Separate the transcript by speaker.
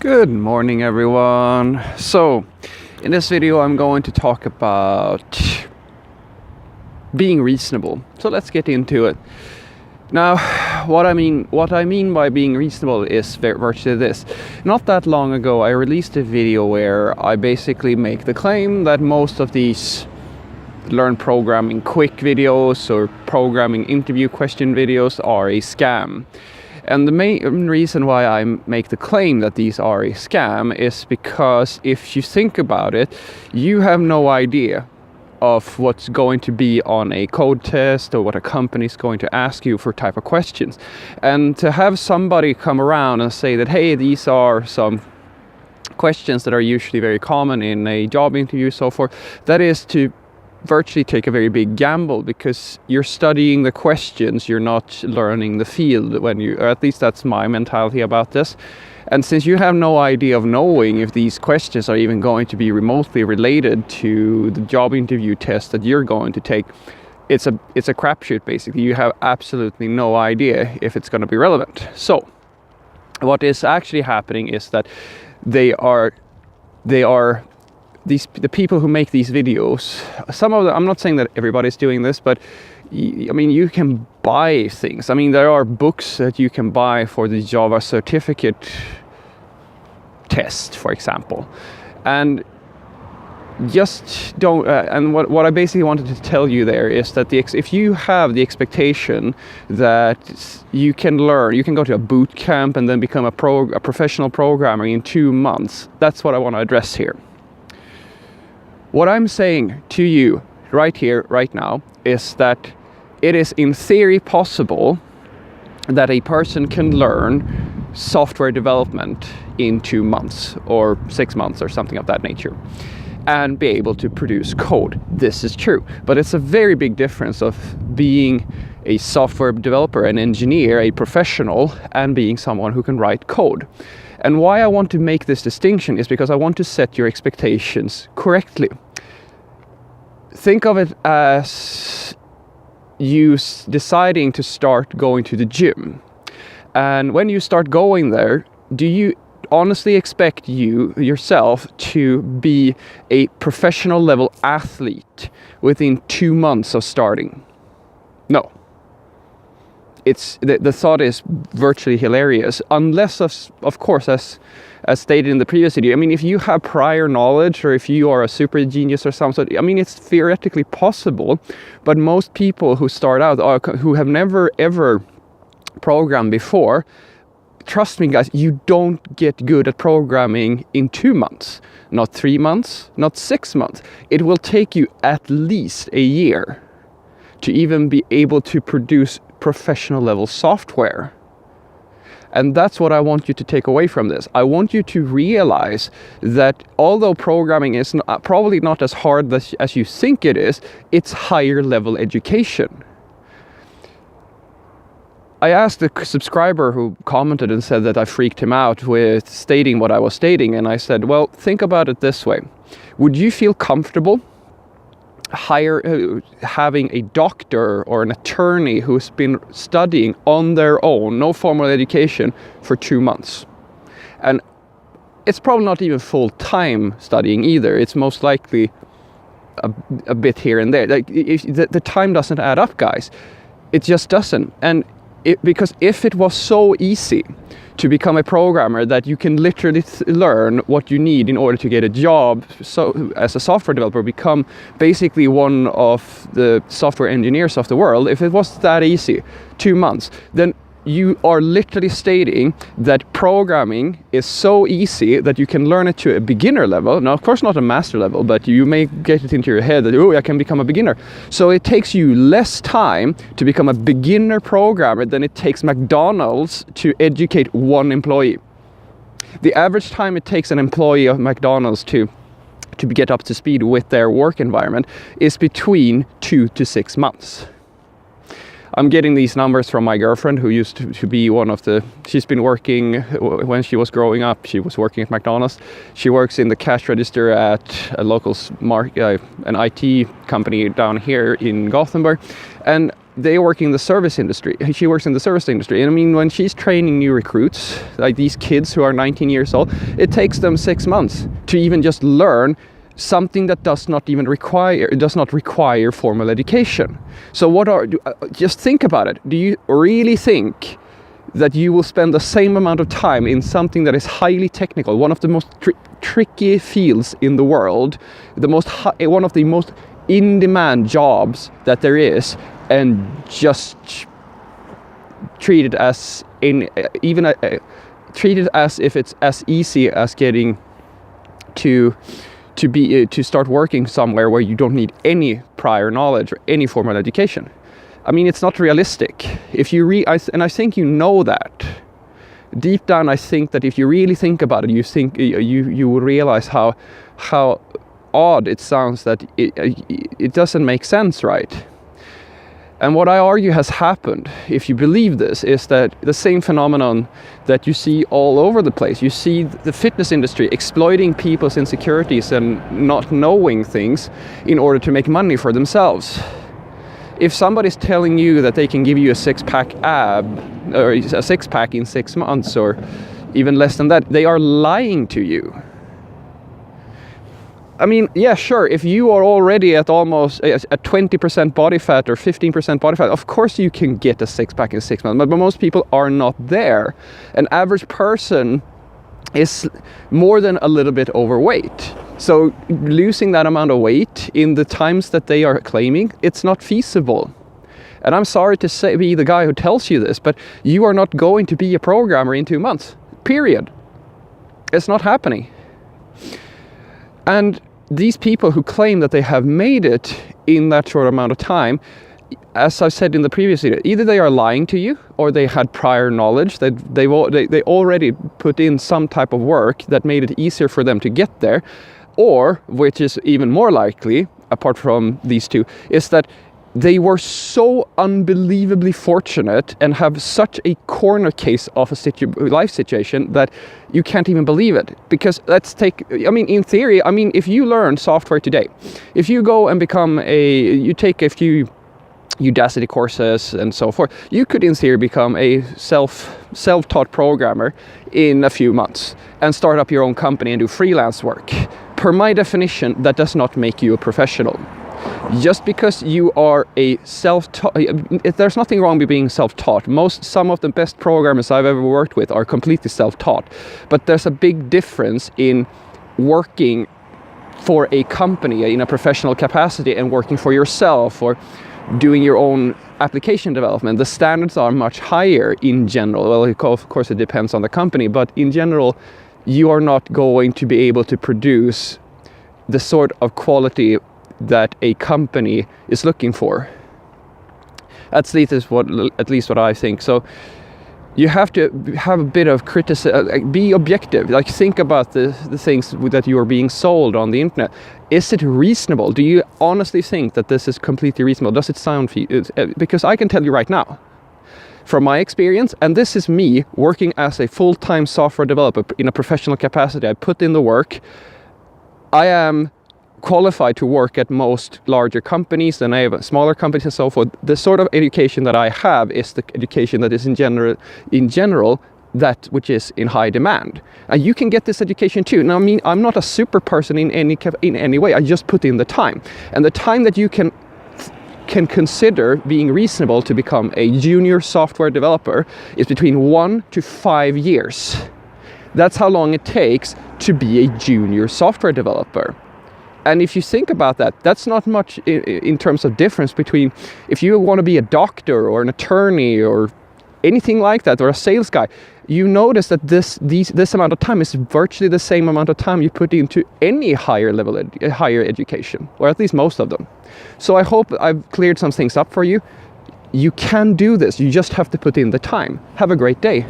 Speaker 1: Good morning, everyone. So, in this video, I'm going to talk about being reasonable. So let's get into it. Now, what I mean by being reasonable is virtually this. Not that long ago, I released a video where I basically make the claim that most of these learn programming quick videos or programming interview question videos are a scam. And the main reason why I make the claim that these are a scam is because if you think about it, you have no idea of what's going to be on a code test or what a company is going to ask you for type of questions. And to have somebody come around and say that, hey, these are some questions that are usually very common in a job interview, so forth, that is to virtually take a very big gamble, because you're studying the questions, you're not learning the field when you, or at least that's my mentality about this. And since you have no idea of knowing if these questions are even going to be remotely related to the job interview test that you're going to take, it's a crapshoot basically. You have absolutely no idea if it's going to be relevant. So what is actually happening is that the people who make these videos, some of them, I'm not saying that everybody's doing this, but I mean, you can buy things. I mean, there are books that you can buy for the Java certificate test, for example. And just don't, and what I basically wanted to tell you there is that if you have the expectation that you can learn, you can go to a boot camp and then become a professional programmer in 2 months, that's what I want to address here. What I'm saying to you right here, right now, is that it is in theory possible that a person can learn software development in 2 months or 6 months or something of that nature and be able to produce code. This is true, but it's a very big difference of being a software developer, an engineer, a professional, and being someone who can write code. And why I want to make this distinction is because I want to set your expectations correctly. Think of it as you deciding to start going to the gym. And when you start going there, do you honestly expect yourself to be a professional level athlete within 2 months of starting? No. It's the thought is virtually hilarious, unless of course, as stated in the previous video, I mean, if you have prior knowledge or if you are a super genius or something, I mean, it's theoretically possible, but most people who start out or who have never ever programmed before, trust me guys, you don't get good at programming in 2 months, not 3 months, not 6 months. It will take you at least a year to even be able to produce professional level software. And that's what I want you to take away from this. I want you to realize that although programming is probably not as hard as you think it is, it's higher level education. I asked the subscriber who commented and said that I freaked him out with stating what I was stating, and I said, well, think about it this way. Would you feel comfortable having a doctor or an attorney who's been studying on their own, no formal education, for 2 months? And it's probably not even full-time studying either. It's most likely a bit here and there. Like, the time doesn't add up, guys. It just doesn't. And because if it was so easy to become a programmer that you can literally learn what you need in order to get a job, so as a software developer, become basically one of the software engineers of the world, if it was that easy, 2 months, then you are literally stating that programming is so easy that you can learn it to a beginner level. Now, of course, not a master level, but you may get it into your head that, oh, I can become a beginner. So it takes you less time to become a beginner programmer than it takes McDonald's to educate one employee. The average time it takes an employee of McDonald's to get up to speed with their work environment is between 2 to 6 months. I'm getting these numbers from my girlfriend, who used to be she's been working, when she was growing up, she was working at McDonald's. She works in the cash register at a local an IT company down here in Gothenburg. And they work in the service industry. She works in the service industry. And I mean, when she's training new recruits, like these kids who are 19 years old, it takes them 6 months to even just learn something that does not require formal education. So just think about it. Do you really think that you will spend the same amount of time in something that is highly technical, one of the most tricky fields in the world, one of the most in-demand jobs that there is, and just treat it as if it's as easy as getting to start working somewhere where you don't need any prior knowledge or any formal education? I mean, it's not realistic. And I think you know that. Deep down, I think that if you really think about it, you will realize how odd it sounds, that it doesn't make sense, right? And what I argue has happened, if you believe this, is that the same phenomenon that you see all over the place. You see the fitness industry exploiting people's insecurities and not knowing things in order to make money for themselves. If somebody's telling you that they can give you a six-pack or a six-pack in 6 months, or even less than that, they are lying to you. I mean, yeah, sure, if you are already at almost a 20% body fat or 15% body fat, of course you can get a six-pack in 6 months, but most people are not there. An average person is more than a little bit overweight. So losing that amount of weight in the times that they are claiming, it's not feasible. And I'm sorry to be the guy who tells you this, but you are not going to be a programmer in 2 months, period. It's not happening. And these people who claim that they have made it in that short amount of time, as I said in the previous video, either they are lying to you, or they had prior knowledge, that they already put in some type of work that made it easier for them to get there, or, which is even more likely, apart from these two, is that they were so unbelievably fortunate and have such a corner case of a life situation that you can't even believe it. Because in theory, if you learn software today, if you go and you take a few Udacity courses and so forth, you could in theory become a self-taught programmer in a few months and start up your own company and do freelance work. Per my definition, that does not make you a professional. Just because you are a self-taught, there's nothing wrong with being self-taught. Some of the best programmers I've ever worked with are completely self-taught. But there's a big difference in working for a company in a professional capacity and working for yourself, or doing your own application development. The standards are much higher in general. Well, of course it depends on the company, but in general, you are not going to be able to produce the sort of quality that a company is looking for. At least what I think. So you have to have a bit of criticism, be objective, like think about the things that you are being sold on the internet. Is it reasonable? Do you honestly think that this is completely reasonable? Does it sound because I can tell you right now, from my experience, and this is me working as a full-time software developer in a professional capacity, I put in the work, I am qualified to work at most larger companies, and I have smaller companies and so forth. The sort of education that I have is the education that is in general that which is in high demand. And you can get this education too. Now, I'm not a super person in any way. I just put in the time. And the time that you can consider being reasonable to become a junior software developer is between 1 to 5 years. That's how long it takes to be a junior software developer. And if you think about that, that's not much in terms of difference between if you want to be a doctor or an attorney or anything like that, or a sales guy. You notice that this amount of time is virtually the same amount of time you put into any higher education, or at least most of them. So I hope I've cleared some things up for you. You can do this. You just have to put in the time. Have a great day.